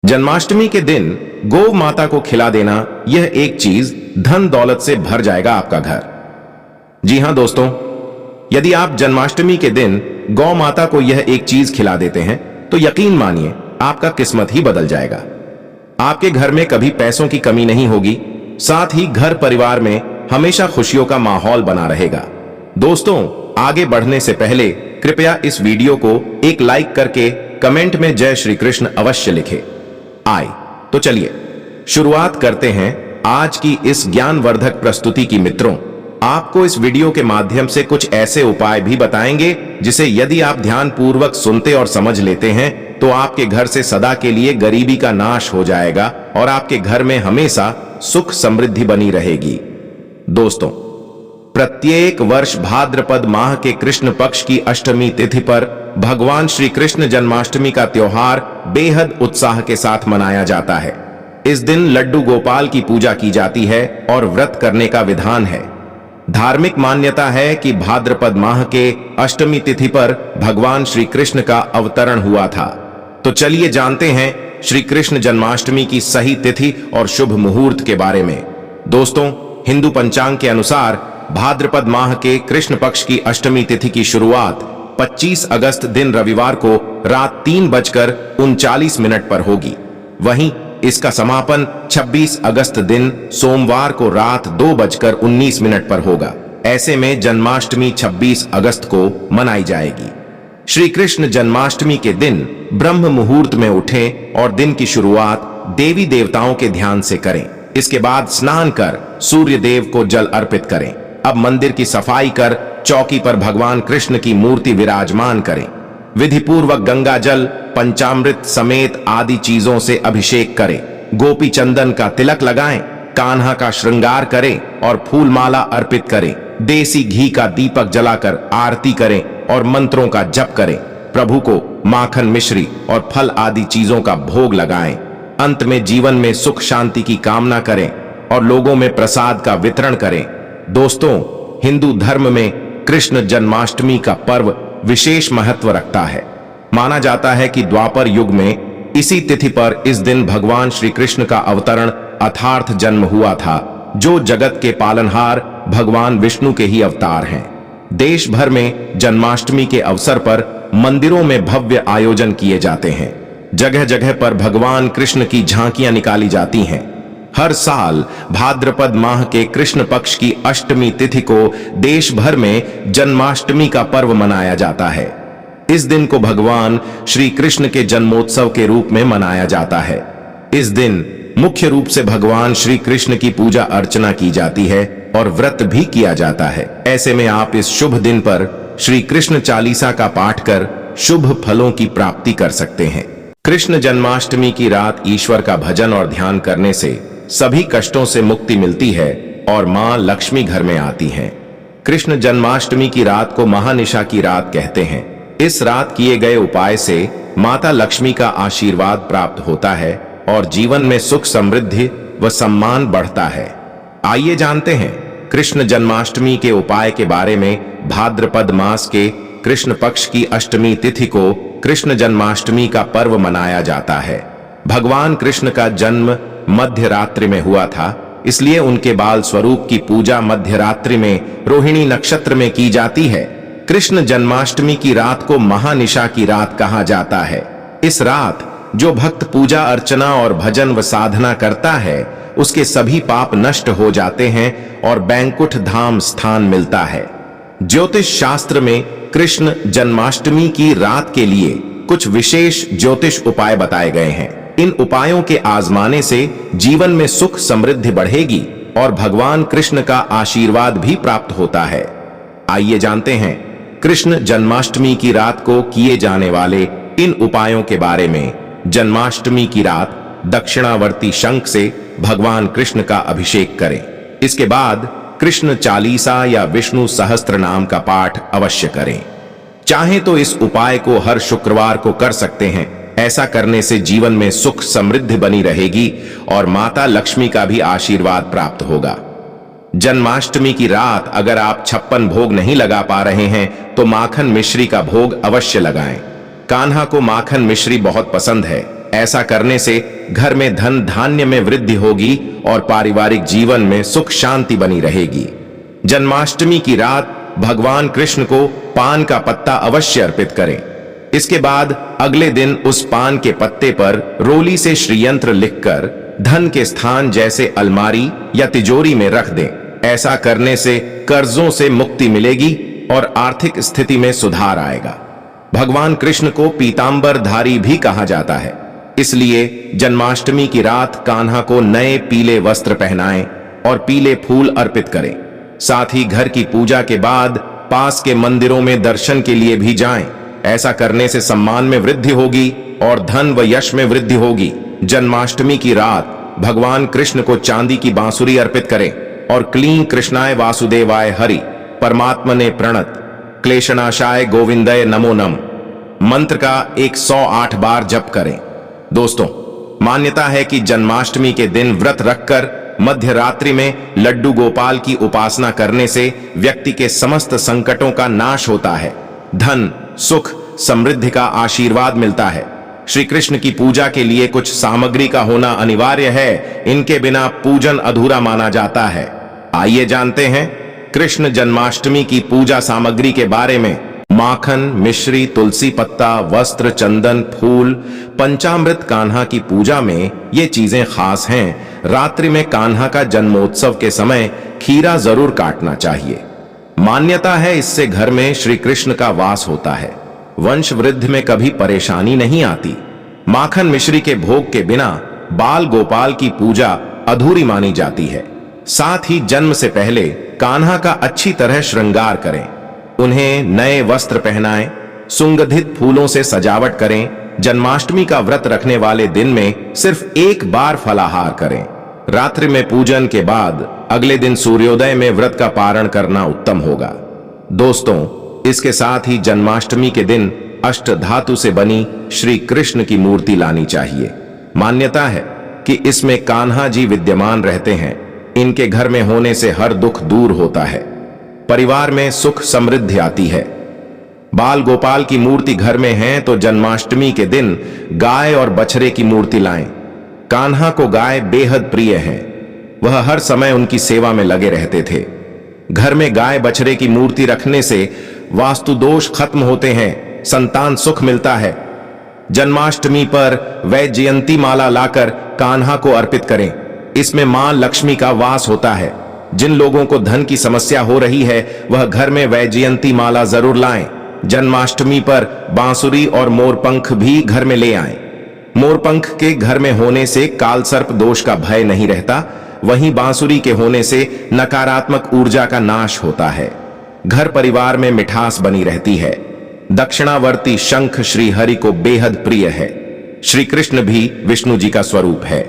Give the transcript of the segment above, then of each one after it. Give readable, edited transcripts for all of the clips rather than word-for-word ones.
जन्माष्टमी के दिन गौ माता को खिला देना, यह एक चीज धन दौलत से भर जाएगा आपका घर। जी हां दोस्तों, यदि आप जन्माष्टमी के दिन गौ माता को यह एक चीज खिला देते हैं तो यकीन मानिए आपका किस्मत ही बदल जाएगा। आपके घर में कभी पैसों की कमी नहीं होगी, साथ ही घर परिवार में हमेशा खुशियों का माहौल बना रहेगा। दोस्तों, आगे बढ़ने से पहले कृपया इस वीडियो को एक लाइक करके कमेंट में जय श्री कृष्ण अवश्य लिखें। आए तो चलिए शुरुआत करते हैं आज की इस ज्ञानवर्धक प्रस्तुति की। मित्रों, आपको इस वीडियो के माध्यम से कुछ ऐसे उपाय भी बताएंगे जिसे यदि आप ध्यान पूर्वक सुनते और समझ लेते हैं तो आपके घर से सदा के लिए गरीबी का नाश हो जाएगा और आपके घर में हमेशा सुख समृद्धि बनी रहेगी। दोस्तों, प्रत्येक वर्ष भाद्रपद माह के कृष्ण पक्ष की अष्टमी तिथि पर भगवान श्री कृष्ण जन्माष्टमी का त्योहार बेहद उत्साह के साथ मनाया जाता है। इस दिन लड्डू गोपाल की पूजा की जाती है और व्रत करने का विधान है। धार्मिक मान्यता है कि भाद्रपद माह के अष्टमी तिथि पर भगवान श्री कृष्ण का अवतरण हुआ था। तो चलिए जानते हैं श्री कृष्ण जन्माष्टमी की सही तिथि और शुभ मुहूर्त के बारे में। दोस्तों, हिंदू पंचांग के अनुसार भाद्रपद माह के कृष्ण पक्ष की अष्टमी तिथि की शुरुआत 25 अगस्त दिन रविवार को रात 3:39 पर होगी। वहीं इसका समापन 26 अगस्त दिन सोमवार को रात 2:19 पर होगा। ऐसे में जन्माष्टमी 26 अगस्त को मनाई जाएगी। श्री कृष्ण जन्माष्टमी के दिन ब्रह्म मुहूर्त में उठें और दिन की शुरुआत देवी देवताओं के ध्यान से करें। इसके बाद स्नान कर सूर्य देव को जल अर्पित करें। अब मंदिर की सफाई कर चौकी पर भगवान कृष्ण की मूर्ति विराजमान करें। विधि पूर्वक गंगा जल, पंचामृत समेत आदि चीजों से अभिषेक करें। गोपी चंदन का तिलक लगाएं, कान्हा का श्रृंगार करें और फूल माला अर्पित करें। देसी घी का दीपक जलाकर आरती करें और मंत्रों का जप करें। प्रभु को माखन, मिश्री और फल आदि चीजों का भोग लगाएं। अंत में जीवन में सुख शांति की कामना करें और लोगों में प्रसाद का वितरण करें। दोस्तों, हिंदू धर्म में कृष्ण जन्माष्टमी का पर्व विशेष महत्व रखता है। माना जाता है कि द्वापर युग में इसी तिथि पर इस दिन भगवान श्री कृष्ण का अवतरण अर्थात जन्म हुआ था, जो जगत के पालनहार भगवान विष्णु के ही अवतार हैं। देश भर में जन्माष्टमी के अवसर पर मंदिरों में भव्य आयोजन किए जाते हैं। जगह जगह पर भगवान कृष्ण की झांकियां निकाली जाती हैं। हर साल भाद्रपद माह के कृष्ण पक्ष की अष्टमी तिथि को देश भर में जन्माष्टमी का पर्व मनाया जाता है। इस दिन को भगवान श्री कृष्ण के जन्मोत्सव के रूप में मनाया जाता है। इस दिन मुख्य रूप से भगवान श्री कृष्ण की पूजा अर्चना की जाती है और व्रत भी किया जाता है। ऐसे में आप इस शुभ दिन पर श्री कृष्ण चालीसा का पाठ कर शुभ फलों की प्राप्ति कर सकते हैं। कृष्ण जन्माष्टमी की रात ईश्वर का भजन और ध्यान करने से सभी कष्टों से मुक्ति मिलती है और मां लक्ष्मी घर में आती हैं। कृष्ण जन्माष्टमी की रात को महानिशा की रात कहते हैं। इस रात किए गए उपाय से माता लक्ष्मी का आशीर्वाद प्राप्त होता है और जीवन में सुख समृद्धि व सम्मान बढ़ता है। आइए जानते हैं कृष्ण जन्माष्टमी के उपाय के बारे में। भाद्रपद मास के कृष्ण पक्ष की अष्टमी तिथि को कृष्ण जन्माष्टमी का पर्व मनाया जाता है। भगवान कृष्ण का जन्म मध्य रात्रि में हुआ था, इसलिए उनके बाल स्वरूप की पूजा मध्य रात्रि में रोहिणी नक्षत्र में की जाती है। कृष्ण जन्माष्टमी की रात को महानिशा की रात कहा जाता है। इस रात जो भक्त पूजा अर्चना और भजन व साधना करता है उसके सभी पाप नष्ट हो जाते हैं और बैंकुठ धाम स्थान मिलता है। ज्योतिष शास्त्र में कृष्ण जन्माष्टमी की रात के लिए कुछ विशेष ज्योतिष उपाय बताए गए हैं। इन उपायों के आजमाने से जीवन में सुख समृद्धि बढ़ेगी और भगवान कृष्ण का आशीर्वाद भी प्राप्त होता है। आइए जानते हैं कृष्ण जन्माष्टमी की रात को किए जाने वाले इन उपायों के बारे में। जन्माष्टमी की रात दक्षिणावर्ती शंख से भगवान कृष्ण का अभिषेक करें। इसके बाद कृष्ण चालीसा या विष्णु सहस्त्र नाम का पाठ अवश्य करें। चाहे तो इस उपाय को हर शुक्रवार को कर सकते हैं। ऐसा करने से जीवन में सुख समृद्धि बनी रहेगी और माता लक्ष्मी का भी आशीर्वाद प्राप्त होगा। जन्माष्टमी की रात अगर आप 56 भोग नहीं लगा पा रहे हैं तो माखन मिश्री का भोग अवश्य लगाएं। कान्हा को माखन मिश्री बहुत पसंद है, ऐसा करने से घर में धन धान्य में वृद्धि होगी और पारिवारिक जीवन में सुख शांति बनी रहेगी। जन्माष्टमी की रात भगवान कृष्ण को पान का पत्ता अवश्य अर्पित करें। इसके बाद अगले दिन उस पान के पत्ते पर रोली से श्रीयंत्र लिखकर धन के स्थान जैसे अलमारी या तिजोरी में रख दें। ऐसा करने से कर्जों से मुक्ति मिलेगी और आर्थिक स्थिति में सुधार आएगा। भगवान कृष्ण को पीतांबरधारी भी कहा जाता है, इसलिए जन्माष्टमी की रात कान्हा को नए पीले वस्त्र पहनाएं और पीले फूल अर्पित करें। साथ ही घर की पूजा के बाद पास के मंदिरों में दर्शन के लिए भी जाएं। ऐसा करने से सम्मान में वृद्धि होगी और धन व यश में वृद्धि होगी। जन्माष्टमी की रात भगवान कृष्ण को चांदी की बांसुरी अर्पित करें और क्लीं कृष्णाय वासुदेवाय हरि परमात्मने प्रणत क्लेशनाशाय गोविंदय नमो नम मंत्र का 108 बार जप करें। दोस्तों, मान्यता है कि जन्माष्टमी के दिन व्रत रखकर मध्य रात्रि में लड्डू गोपाल की उपासना करने से व्यक्ति के समस्त संकटों का नाश होता है, धन सुख समृद्धि का आशीर्वाद मिलता है। श्री कृष्ण की पूजा के लिए कुछ सामग्री का होना अनिवार्य है, इनके बिना पूजन अधूरा माना जाता है। आइए जानते हैं कृष्ण जन्माष्टमी की पूजा सामग्री के बारे में। माखन, मिश्री, तुलसी पत्ता, वस्त्र, चंदन, फूल, पंचामृत। कान्हा की पूजा में ये चीजें खास हैं। रात्रि में कान्हा का जन्मोत्सव के समय खीरा जरूर काटना चाहिए। मान्यता है इससे घर में श्री कृष्ण का वास होता है, वंश वृद्धि में कभी परेशानी नहीं आती। माखन मिश्री के भोग के बिना बाल गोपाल की पूजा अधूरी मानी जाती है। साथ ही जन्म से पहले कान्हा का अच्छी तरह श्रृंगार करें, उन्हें नए वस्त्र पहनाएं, सुगंधित फूलों से सजावट करें। जन्माष्टमी का व्रत रखने वाले दिन में सिर्फ एक बार फलाहार करें। रात्रि में पूजन के बाद अगले दिन सूर्योदय में व्रत का पारण करना उत्तम होगा। दोस्तों, इसके साथ ही जन्माष्टमी के दिन अष्ट धातु से बनी श्री कृष्ण की मूर्ति लानी चाहिए। मान्यता है कि इसमें कान्हा जी विद्यमान रहते हैं। इनके घर में होने से हर दुख दूर होता है, परिवार में सुख समृद्धि आती है। बाल गोपाल की मूर्ति घर में है तो जन्माष्टमी के दिन गाय और बछड़े की मूर्ति लाएं। कान्हा को गाय बेहद प्रिय है, वह हर समय उनकी सेवा में लगे रहते थे। घर में गाय बछड़े की मूर्ति रखने से वास्तु दोष खत्म होते हैं, संतान सुख मिलता है। जन्माष्टमी पर वैजयंती माला लाकर कान्हा को अर्पित करें, इसमें मां लक्ष्मी का वास होता है। जिन लोगों को धन की समस्या हो रही है वह घर में वैजयंती माला जरूर लाएं। जन्माष्टमी पर बांसुरी और मोरपंख भी घर में ले आएं। मोरपंख के घर में होने से काल सर्प दोष का भय नहीं रहता, वहीं बांसुरी के होने से नकारात्मक ऊर्जा का नाश होता है। घर परिवार में मिठास बनी रहती है। दक्षिणावर्ती शंख श्री हरि को बेहद प्रिय है। श्री कृष्ण भी विष्णु जी का स्वरूप है।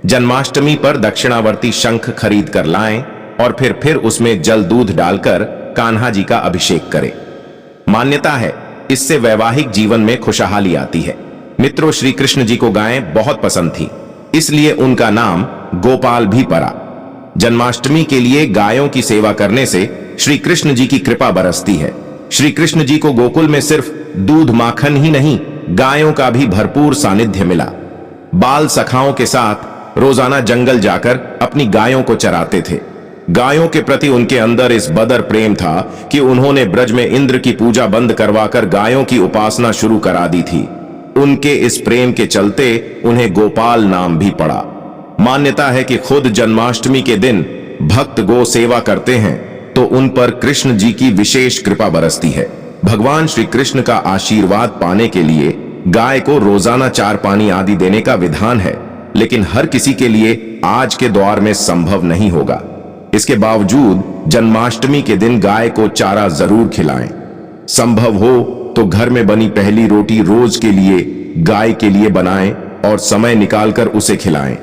जन्माष्टमी पर दक्षिणावर्ती शंख खरीद कर लाएं और फिर उसमें जल दूध डालकर कान्हा जी का अभिषेक करें। मान्यता है इससे वैवाहिक जीवन में खुशहाली आती है। मित्रों, श्री कृष्ण जी को गायें बहुत पसंद थी, इसलिए उनका नाम गोपाल भी पड़ा। जन्माष्टमी के लिए गायों की सेवा करने से श्री कृष्ण जी की कृपा बरसती है। श्री कृष्ण जी को गोकुल में सिर्फ दूध माखन ही नहीं, गायों का भी भरपूर सानिध्य मिला। बाल सखाओं के साथ रोजाना जंगल जाकर अपनी गायों को चराते थे। गायों के प्रति उनके अंदर इस बदर प्रेम था कि उन्होंने ब्रज में इंद्र की पूजा बंद करवाकर गायों की उपासना शुरू करा दी थी। उनके इस प्रेम के चलते उन्हें गोपाल नाम भी पड़ा। मान्यता है कि खुद जन्माष्टमी के दिन भक्त गो सेवा करते हैं तो उन पर कृष्ण जी की विशेष कृपा बरसती है। भगवान श्री कृष्ण का आशीर्वाद पाने के लिए गाय को रोजाना चार पानी आदि देने का विधान है, लेकिन हर किसी के लिए आज के दौर में संभव नहीं होगा। इसके बावजूद जन्माष्टमी के दिन गाय को चारा जरूर खिलाएं। संभव हो तो घर में बनी पहली रोटी रोज के लिए गाय के लिए बनाएं और समय निकालकर उसे खिलाएं।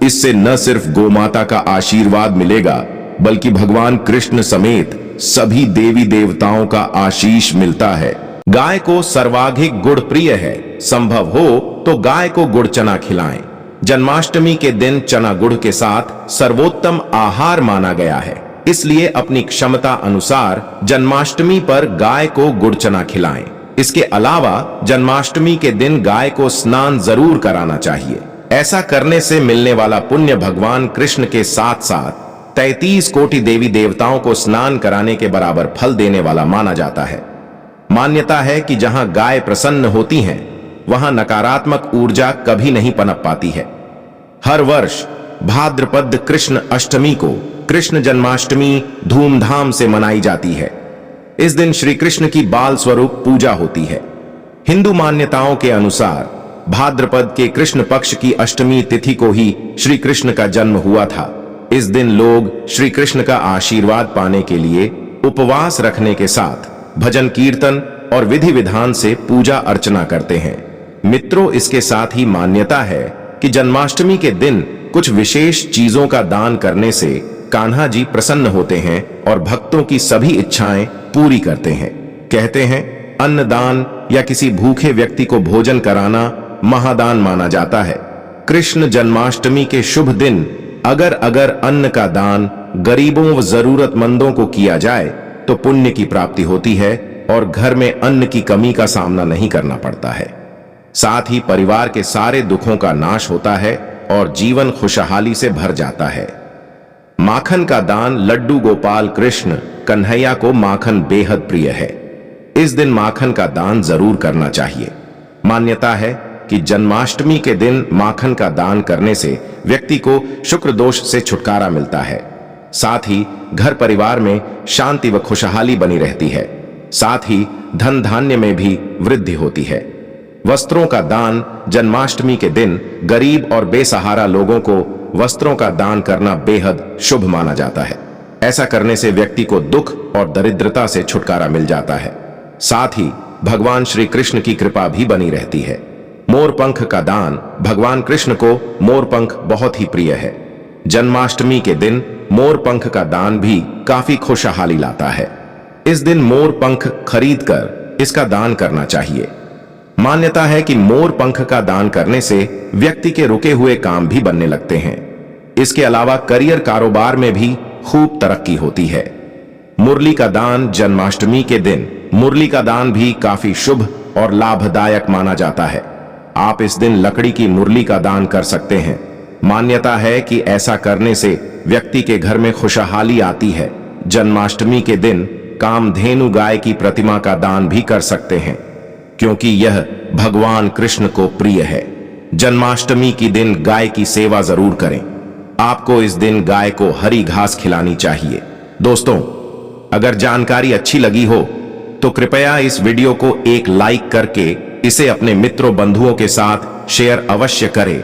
इससे न सिर्फ गोमाता का आशीर्वाद मिलेगा बल्कि भगवान कृष्ण समेत सभी देवी देवताओं का आशीष मिलता है। गाय को सर्वाधिक गुड़ प्रिय है, संभव हो तो गाय को गुड़ चना खिलाएं। जन्माष्टमी के दिन चना गुड़ के साथ सर्वोत्तम आहार माना गया है, इसलिए अपनी क्षमता अनुसार जन्माष्टमी पर गाय को गुड़ चना खिलाएं। इसके अलावा जन्माष्टमी के दिन गाय को स्नान जरूर कराना चाहिए। ऐसा करने से मिलने वाला पुण्य भगवान कृष्ण के साथ साथ 33 कोटि देवी देवताओं को स्नान कराने के बराबर फल देने वाला माना जाता है। मान्यता है कि जहां गाय प्रसन्न होती हैं, वहां नकारात्मक ऊर्जा कभी नहीं पनप पाती है। हर वर्ष भाद्रपद कृष्ण अष्टमी को कृष्ण जन्माष्टमी धूमधाम से मनाई जाती है। इस दिन श्री कृष्ण की बाल स्वरूप पूजा होती है। हिंदू मान्यताओं के अनुसार भाद्रपद के कृष्ण पक्ष की अष्टमी तिथि को ही श्री कृष्ण का जन्म हुआ था। इस दिन लोग श्री कृष्ण का आशीर्वाद पाने के लिए उपवास रखने के साथ भजन कीर्तन और विधि विधान से पूजा अर्चना करते हैं। मित्रों, इसके साथ ही मान्यता है कि जन्माष्टमी के दिन कुछ विशेष चीजों का दान करने से कान्हा जी प्रसन्न होते हैं और भक्तों की सभी इच्छाएं पूरी करते हैं। कहते हैं, अन्नदान या किसी भूखे व्यक्ति को भोजन कराना महादान माना जाता है। कृष्ण जन्माष्टमी के शुभ दिन अगर अन्न का दान गरीबों व जरूरतमंदों को किया जाए तो पुण्य की प्राप्ति होती है और घर में अन्न की कमी का सामना नहीं करना पड़ता है। साथ ही परिवार के सारे दुखों का नाश होता है और जीवन खुशहाली से भर जाता है। माखन का दान लड्डू गोपाल कृष्ण कन्हैया को माखन बेहद प्रिय है। इस दिन माखन का दान जरूर करना चाहिए। मान्यता है कि जन्माष्टमी के दिन माखन का दान करने से व्यक्ति को शुक्र दोष से छुटकारा मिलता है। साथ ही घर परिवार में शांति व खुशहाली बनी रहती है। साथ ही धन धान्य में भी वृद्धि होती है। वस्त्रों का दान जन्माष्टमी के दिन गरीब और बेसहारा लोगों को वस्त्रों का दान करना बेहद शुभ माना जाता है। ऐसा करने से व्यक्ति को दुख और दरिद्रता से छुटकारा मिल जाता है। साथ ही भगवान श्री कृष्ण की कृपा भी बनी रहती है। मोर पंख का दान भगवान कृष्ण को मोर पंख बहुत ही प्रिय है। जन्माष्टमी के दिन मोर पंख का दान भी काफी खुशहाली लाता है। इस दिन मोर पंख खरीदकर इसका दान करना चाहिए। मान्यता है कि मोर पंख का दान करने से व्यक्ति के रुके हुए काम भी बनने लगते हैं। इसके अलावा करियर कारोबार में भी खूब तरक्की होती है। मुरली का दान जन्माष्टमी के दिन मुरली का दान भी काफी शुभ और लाभदायक माना जाता है। आप इस दिन लकड़ी की मुरली का दान कर सकते हैं। मान्यता है कि ऐसा करने से व्यक्ति के घर में खुशहाली आती है। जन्माष्टमी के दिन कामधेनु गाय की प्रतिमा का दान भी कर सकते हैं, क्योंकि यह भगवान कृष्ण को प्रिय है। जन्माष्टमी के दिन गाय की सेवा जरूर करें। आपको इस दिन गाय को हरी घास खिलानी चाहिए। दोस्तों, अगर जानकारी अच्छी लगी हो तो कृपया इस वीडियो को एक लाइक करके इसे अपने मित्रों बंधुओं के साथ शेयर अवश्य करें